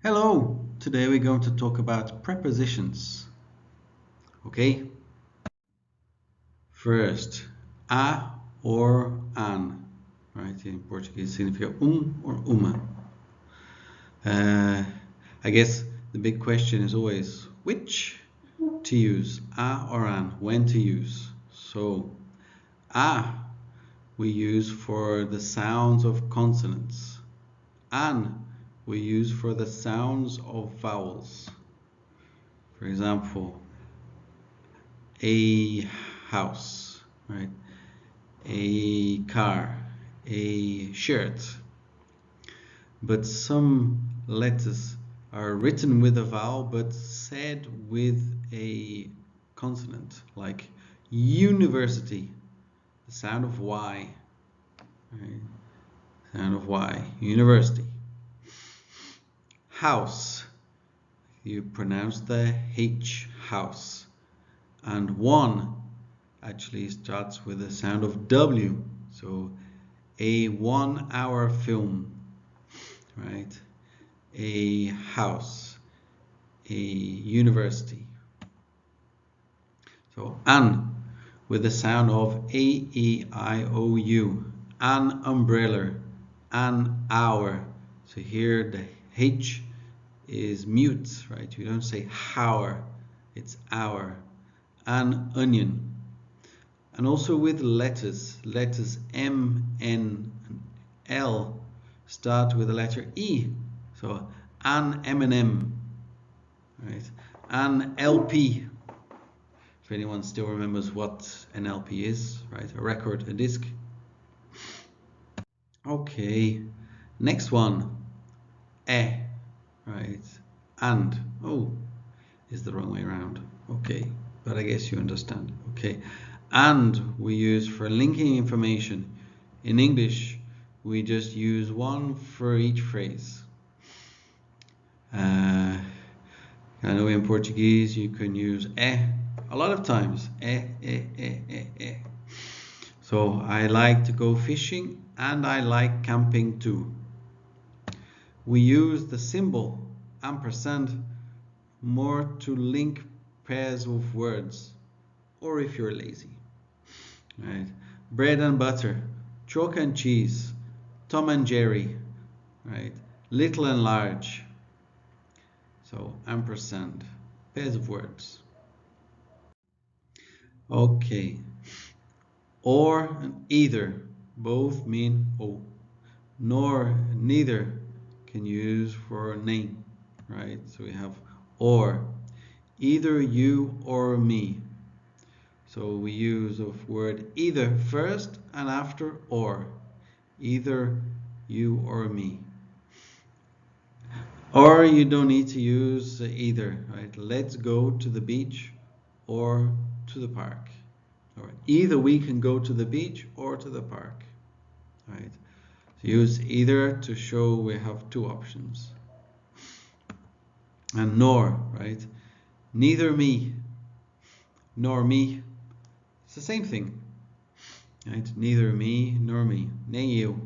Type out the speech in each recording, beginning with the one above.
Hello! Today we're going to talk about prepositions. Okay? First, a or an. Right? In Portuguese significa or uma. I guess the big question is always which to use, a or an, when to use. So, a we use for the sounds of consonants. An we use for the sounds of vowels. For example, a house, right? A car, a shirt. But some letters are written with a vowel but said with a consonant, like university, the sound of Y, right? Sound of Y, university. House, you pronounce the H, house. And one actually starts with the sound of W. So a 1 hour film, right? A house, a university. So an with the sound of A-E-I-O-U, an umbrella, an hour. So here the H is mute, right? You don't say hour, it's hour. An onion. And also with letters M, N, and L start with the letter E. So an M&M, right? An LP. If anyone still remembers what an LP is, right? A record, a disc. Okay, next one. Right? And, oh, is the wrong way around. Okay, but I guess you understand. Okay, and we use for linking information. In English, we just use one for each phrase. I know in Portuguese you can use a lot of times. So I like to go fishing and I like camping too. We use the symbol ampersand more to link pairs of words, or if you're lazy, right? Bread and butter, chalk and cheese, Tom and Jerry, right? Little and large. So ampersand, pairs of words. Okay, or and either, both mean oh. Nor, neither can use for name, right? So we have or, either you or me. So we use of word either first and after or, either you or me. Or you don't need to use either, right? Let's go to the beach or to the park. Or either we can go to the beach or to the park, right? So use either to show we have two options. And nor, right? Neither me nor me. It's the same thing, right? Neither me nor me. Nem eu.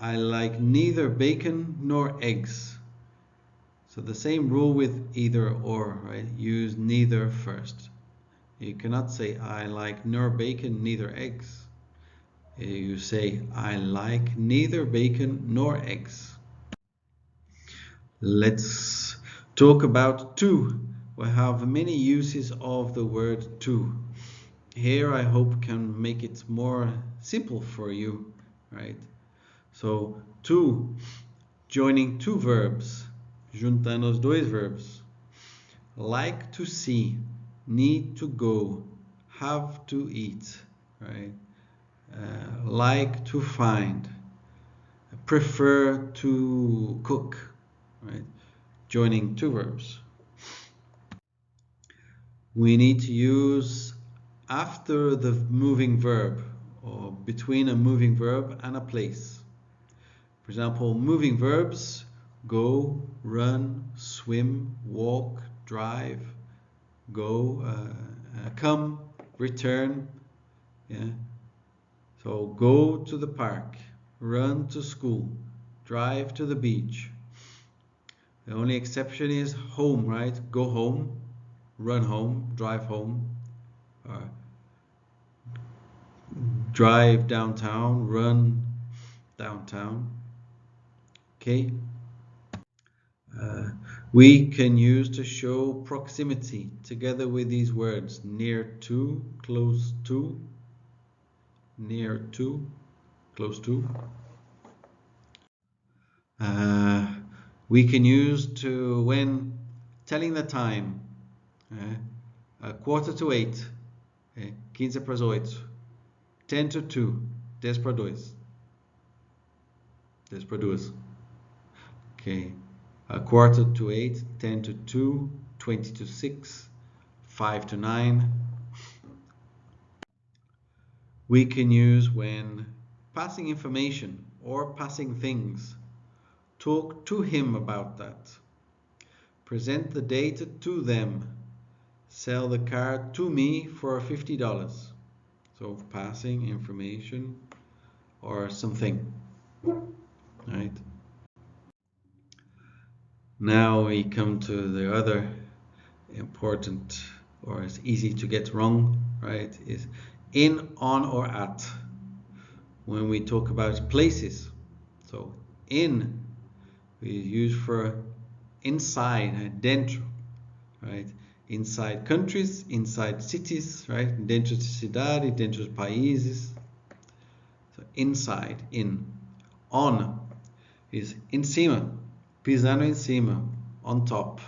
I like neither bacon nor eggs. So the same rule with either or, right? Use neither first. You cannot say I like nor bacon, neither eggs. You say I like neither bacon nor eggs. Let's talk about to. We have many uses of the word to. Here I hope can make it more simple for you, right? So to, joining two verbs, juntando os dois verbs. Like to see, need to go, have to eat, right? Like to find, prefer to cook, right? Joining two verbs. We need to use after the moving verb or between a moving verb and a place. For example, moving verbs: go, run, swim, walk, drive, go, come, return. Yeah. So go to the park, run to school, drive to the beach. The only exception is home, right? Go home, run home, drive home, or drive downtown, run downtown. Okay. We can use to show proximity together with these words: near to, close to, near to, close to. We can use to when telling the time. 7:45, 15 para as 8, 10 to 2, 10 para 2, 10 para 2. Okay. 7:45, 10 to 2, 20 to 6, 5 to 9. We can use when passing information or passing things. Talk to him about that. Present the data to them. Sell the car to me for $50. So passing information or something, right? Now we come to the other important, or it's easy to get wrong, right? Is in, on, or at. When we talk about places, so in we use for inside, dentro, right? Inside countries, inside cities, right? Dentro de cidade, dentro de países. So inside, in. On is em cima, pisando em cima, on top,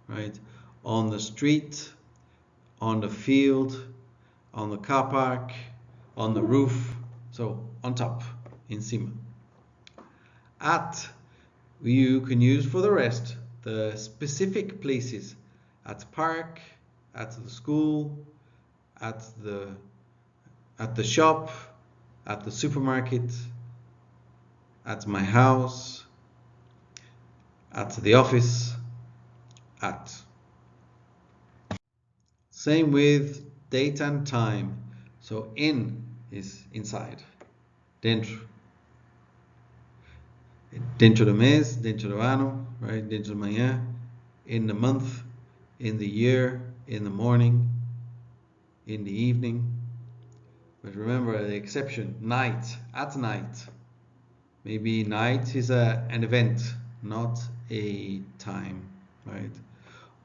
right? On the street, on the field, on the car park, on the roof. So on top, em cima. At, you can use for the rest, the specific places. At park, at the school, at the shop, at the supermarket, at my house, at the office, at. Same with date and time. So in is inside, dentro. Dentro do mês, dentro do ano, right? Dentro de manhã, in the month, in the year, in the morning, in the evening. But remember the exception, night, at night. Maybe night is an event, not a time, right?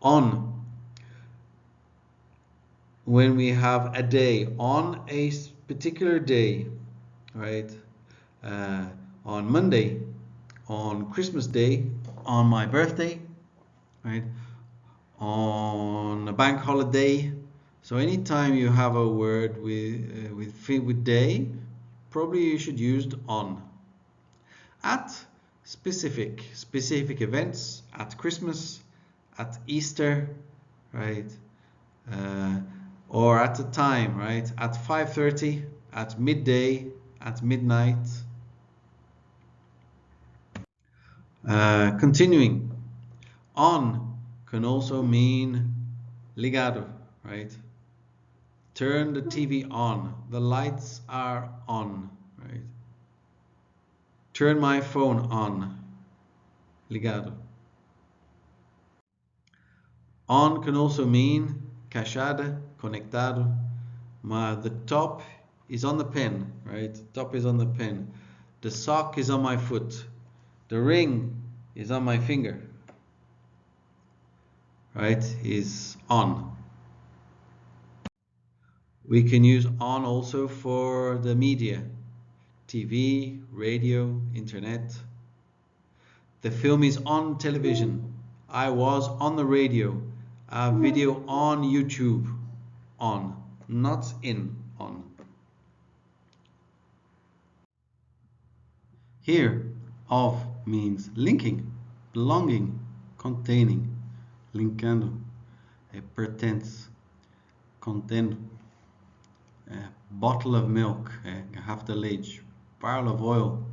On, when we have a day, on a particular day, right? On Monday, on Christmas Day, on my birthday, right? On a bank holiday. So anytime you have a word with day, probably you should use on. At, specific events, at Christmas, at Easter, right? Or at a time, right? At 5:30, at midday, at midnight. Continuing, on can also mean ligado, right? Turn the TV on. The lights are on, right? Turn my phone on. Ligado. On can also mean cachada, conectado. The top is on the pen, right? Top is on the pen. The sock is on my foot. The ring is on my finger, right? Is on. We can use on also for the media, TV, radio, internet. The film is on television. I was on the radio. A video on YouTube. On, not in, on. Here, of means linking, belonging, containing, linkando, pertence, contendo, bottle of milk, garrafa de leite, barrel of oil,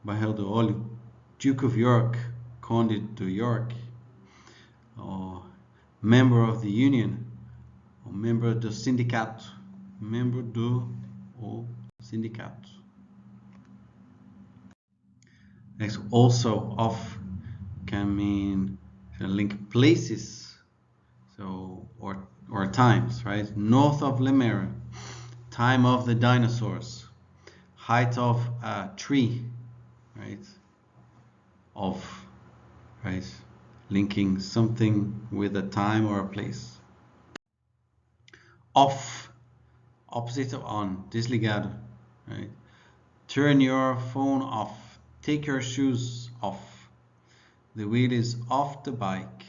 barril de óleo, Duke of York, Conde de York, or member of the union, or member do sindicato, membro do sindicato. Next, also of can mean link places, so or times, right? North of Lemera, time of the dinosaurs, height of a tree, right? Of, right? Linking something with a time or a place. Off, opposite of on, desligado, right? Turn your phone off, take your shoes off, the wheel is off the bike,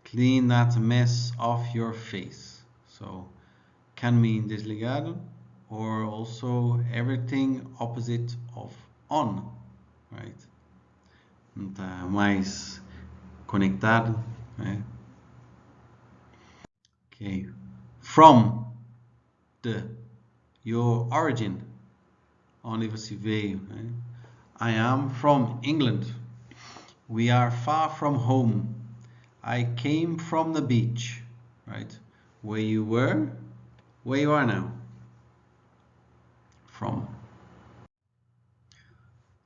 clean that mess off your face. So can mean desligado or also everything opposite of on, right? Não está mais conectado, né? Okay. From, your origin, onde você veio, né? I am from England. We are far from home. I came from the beach, right? Where you were, where you are now. From.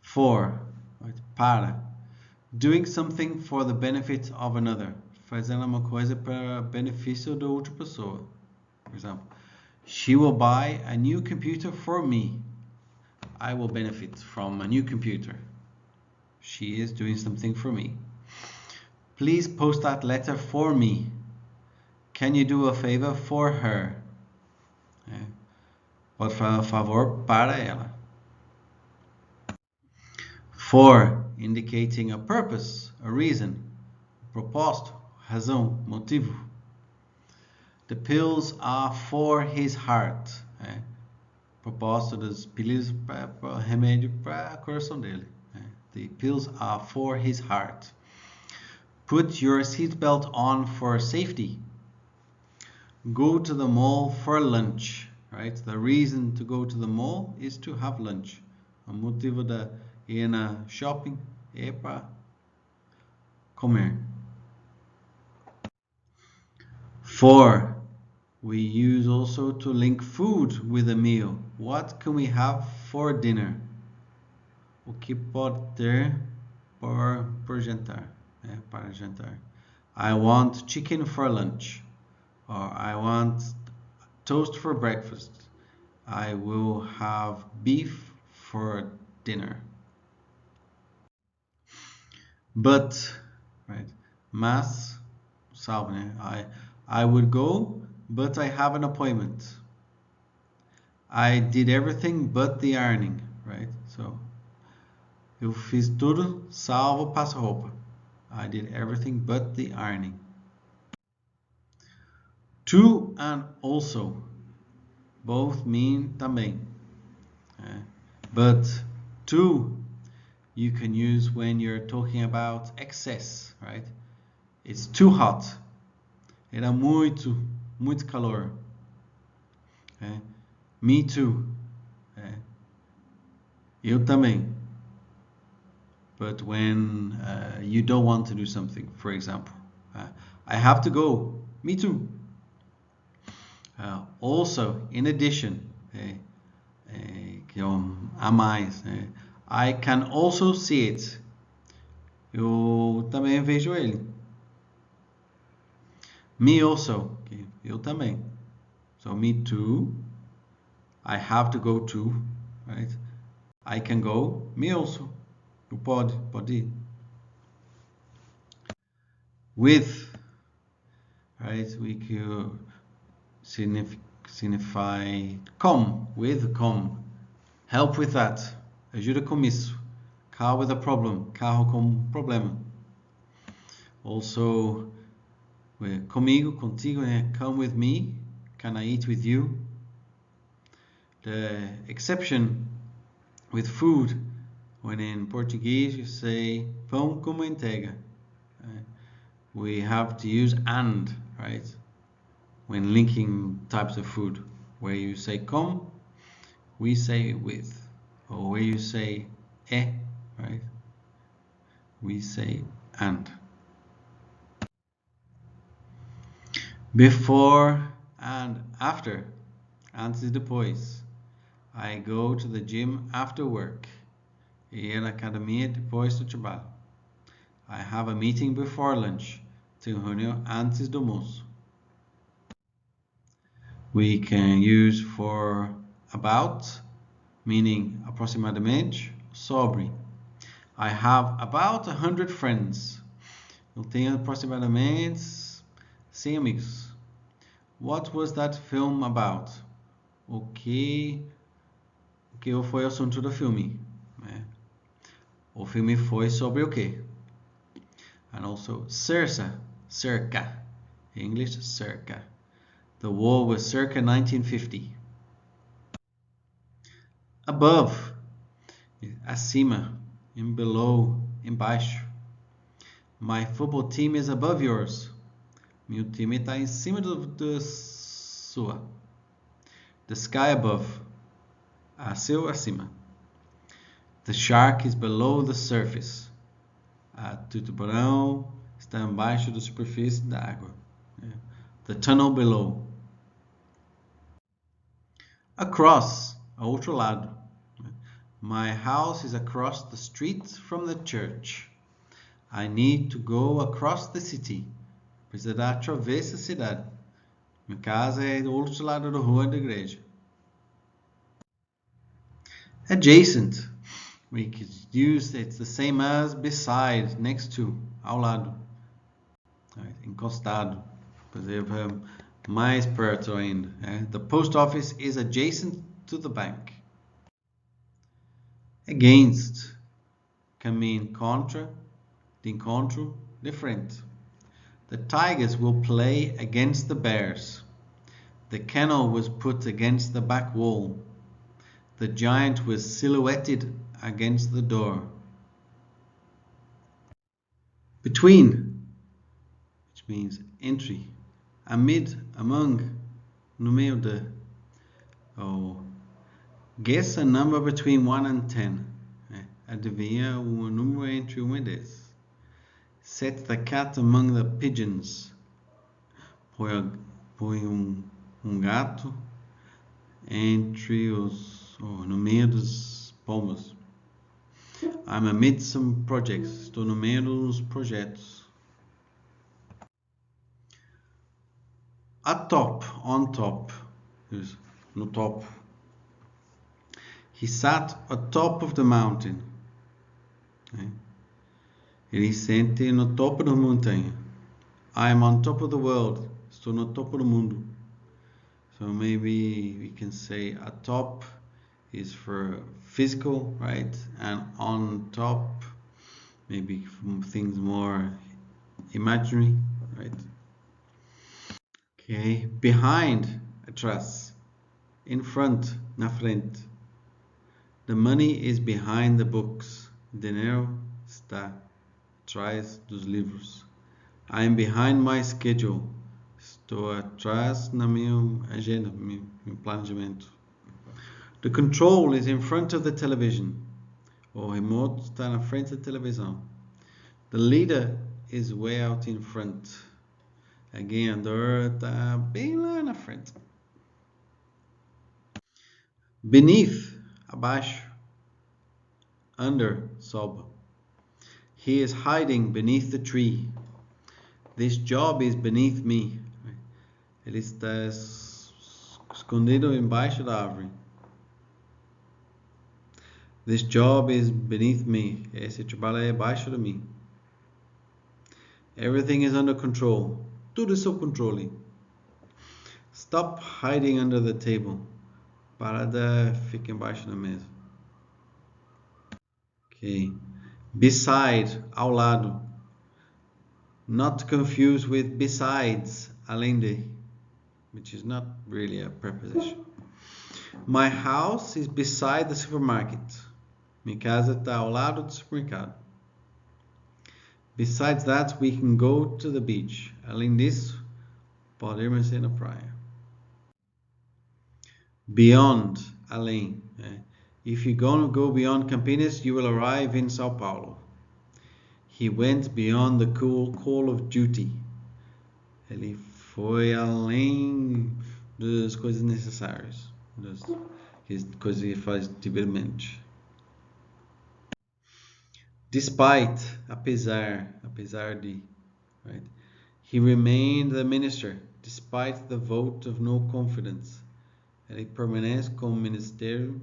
For, right? Para. Doing something for the benefit of another. Fazendo uma coisa para benefício da outra pessoa. For example, she will buy a new computer for me. I will benefit from a new computer. She is doing something for me. Please post that letter for me. Can you do a favor for her? Por favor, para ela. For, indicating a purpose, a reason. Propósito, razão, motivo. The pills are for his heart. Propósito das pilhas para remédio para o coração dele. The pills are for his heart. Put your seatbelt on for safety. Go to the mall for lunch. Right? The reason to go to the mall is to have lunch. O motivo de ir na shopping é para comer. For, we use also to link food with a meal. What can we have for dinner? O que pode ter por jantar? Para jantar. I want chicken for lunch. Or I want toast for breakfast. I will have beef for dinner. But, right? Mas, salve, né? I would go, but I have an appointment. I did everything but the ironing, right? So, eu fiz tudo salvo passa-roupa. I did everything but the ironing. To and also, both mean também. But to, you can use when you're talking about excess, right? It's too hot. Era muito calor. Me too. Eu também. But when you don't want to do something, for example, I have to go. Me too. Also, in addition, que a mais, I can also see it. Eu também vejo ele. Me also. Okay. Eu também. So me too. I have to go too, right? I can go. Me also. You pode ir. With, right? We could signify come, with, come. Help with that. Ajuda com isso. Car with a problem. Carro com problema. Also, comigo, contigo, come with me. Can I eat with you? The exception with food, when in Portuguese you say pão com manteiga, we have to use and, right? When linking types of food, where you say com, we say with, or where you say right? We say and. Before and after, antes e depois. I go to the gym after work. Ir à academia depois do trabalho. I have a meeting before lunch. Tenho reunião antes do almoço. We can use for about, meaning aproximadamente, sobre. I have about 100 friends. Eu tenho aproximadamente 100 amigos. What was that film about? O que foi o assunto do filme? O filme foi sobre o quê? And also circa. In English, circa. The war was circa 1950. Above, acima. In below, embaixo. My football team is above yours. Meu time está em cima da sua. The sky above. A céu acima. The shark is below the surface. A tubarão está embaixo da superfície da água. The tunnel below. Across, a outro lado. My house is across the street from the church. I need to go across the city. Precisa dar atravessa a cidade. Minha casa é do outro lado da rua da igreja. Adjacent. We could use it's the same as beside, next to, ao lado. Encostado. Por exemplo, mais perto ainda. The post office is adjacent to the bank. Against can mean contra, de encontro, different. The tigers will play against the bears. The kennel was put against the back wall. The giant was silhouetted against the door. Between, which means entry. Amid, among, no meio de. Guess a number between 1 and 10. Adivinha número entre 1 e 10. Set the cat among the pigeons. Põe gato entre no meio dos pombos. I'm amid some projects. Estou no meio dos projetos. Atop, on top. No top. He sat atop of the mountain. Ele sente no topo da montanha. I am on top of the world. Estou no topo do mundo. So maybe we can say atop is for physical, right? And on top, maybe things more imaginary, right? Okay, behind, atrás. In front, na frente. The money is behind the books. Dinheiro está atrás dos livros. I am behind my schedule. Estou atrás na minha agenda, meu planejamento. The control is in front of the television. O remote está na frente da televisão. The leader is way out in front. A ganhadora está bem lá na frente. Beneath, abaixo. Under, sob. He is hiding beneath the tree. This job is beneath me. Ele está escondido embaixo da árvore. This job is beneath me. Esse trabalho é abaixo de mim. Everything is under control. Tudo sob controle. Stop hiding under the table. Para de ficar embaixo da mesa. Okay. Beside, ao lado. Not confused with besides, além de, which is not really a preposition. My house is beside the supermarket. Minha casa está ao lado do supermercado. Besides that, we can go to the beach. Além disso, podemos ir na praia. Beyond, além. If you're going to go beyond Campinas, you will arrive in São Paulo. He went beyond the call of duty. Ele foi além das coisas necessárias, das coisas que faz devidamente. Despite, apesar apesar de, right? He remained the minister despite the vote of no confidence. Ele permanece como ministério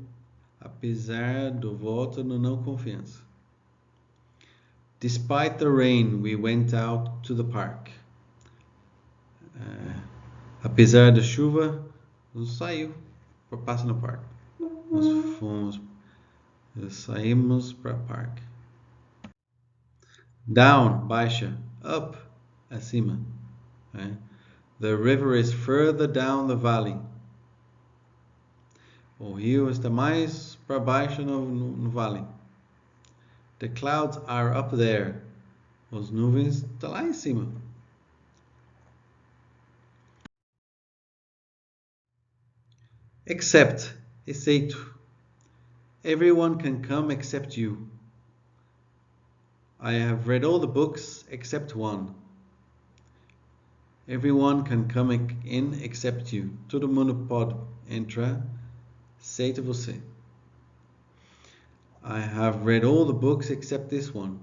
apesar do voto de não confiança. Despite the rain, we went out to the park. Apesar da chuva, nos saiu para passar no parque. Saímos para o parque. Down, baixa. Up, acima. The river is further down the valley. O rio está mais para baixo no vale. The clouds are up there. As nuvens estão lá em cima. Except, exceito. Everyone can come except you. I have read all the books except one. Everyone can come in except you. Todo mundo pode entrar, exceto você. I have read all the books except this one.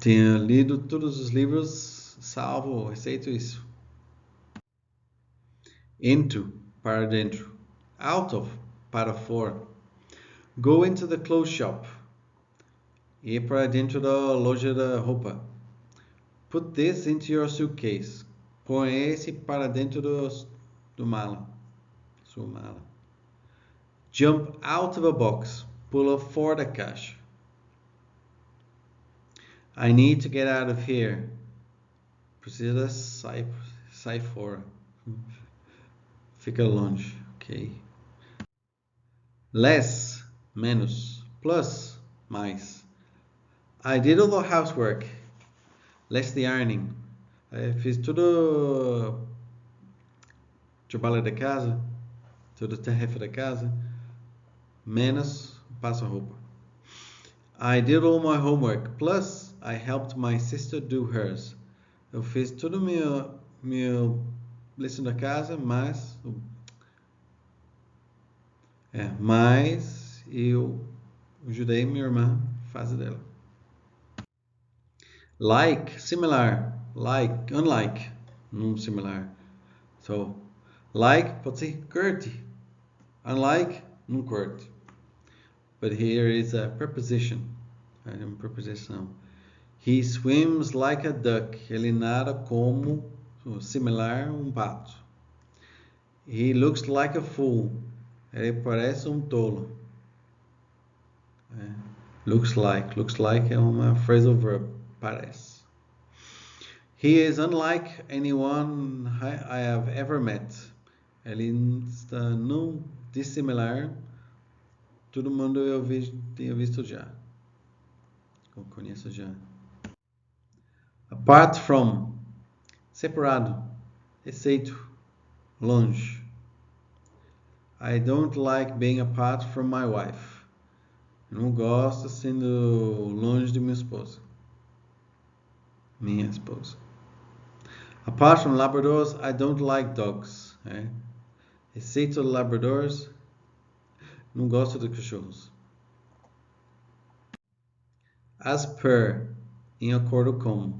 Tenho lido todos os livros, salvo, exceto isso. Into, para dentro. Out of, para fora. Go into the clothes shop. Ir para dentro da loja da roupa. Put this into your suitcase. Põe esse para dentro do mala. Sua mala. Jump out of a box. Pula fora da caixa. I need to get out of here. Precisa sair fora. Fica longe, ok? Less, menos. Plus, mais. I did all the housework. Less the ironing. Fiz tudo trabalho da casa, toda tarefa da casa, menos passo roupa. I did all my homework. Plus, I helped my sister do hers. Eu fiz tudo meu lição da casa, mas eu ajudei minha irmã a fazer dela. Like, similar. Like, unlike, não similar. So, like pode ser curte. Unlike, não curte. But here is a preposition. Uma preposição. He swims like a duck. Ele nada como, similar, pato. He looks like a fool. Ele parece tolo. Looks like. Looks like é uma phrasal verb. Parece. He is unlike anyone I have ever met. Ele está não dissimilar. Todo mundo eu tenho visto já. Eu conheço já. Apart from. Separado. Exceito. Longe. I don't like being apart from my wife. Eu não gosto sendo longe de minha esposa. Minha esposa. Apart from Labradors, I don't like dogs. Exceito Labradors, não gosto de cachorros. As per, em acordo com.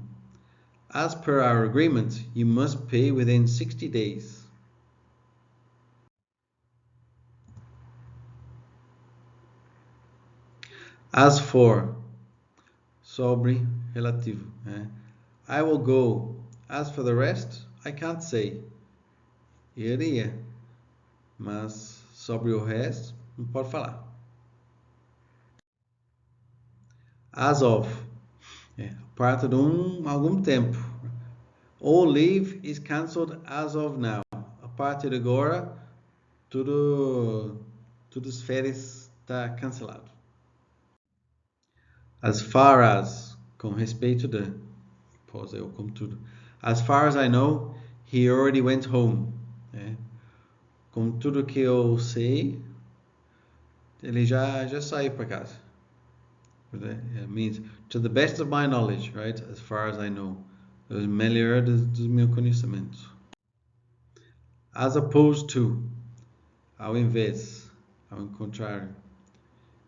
As per our agreement, you must pay within 60 days. As for, sobre, relativo. I will go. As for the rest, I can't say. Iria. Mas sobre o resto, não pode falar. As of. Parte de algum tempo. All leave is cancelled as of now. A partir de agora, tudo as férias está cancelado. As far as, com respeito de, pose ou como tudo. As far as I know, he already went home. Com tudo que eu sei, ele já saiu para casa. It means, to the best of my knowledge, right? As far as I know. O melhor do meu conhecimento. As opposed to, ao invés, ao contrário.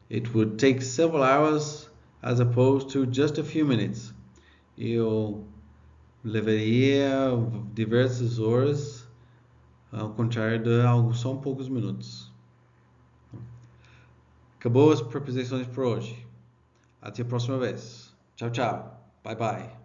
It would take several hours as opposed to just a few minutes. Eu levaria diversas horas, ao contrário de só poucos minutos. Acabou as preposições por hoje. Até a próxima vez. Tchau, tchau. Bye, bye.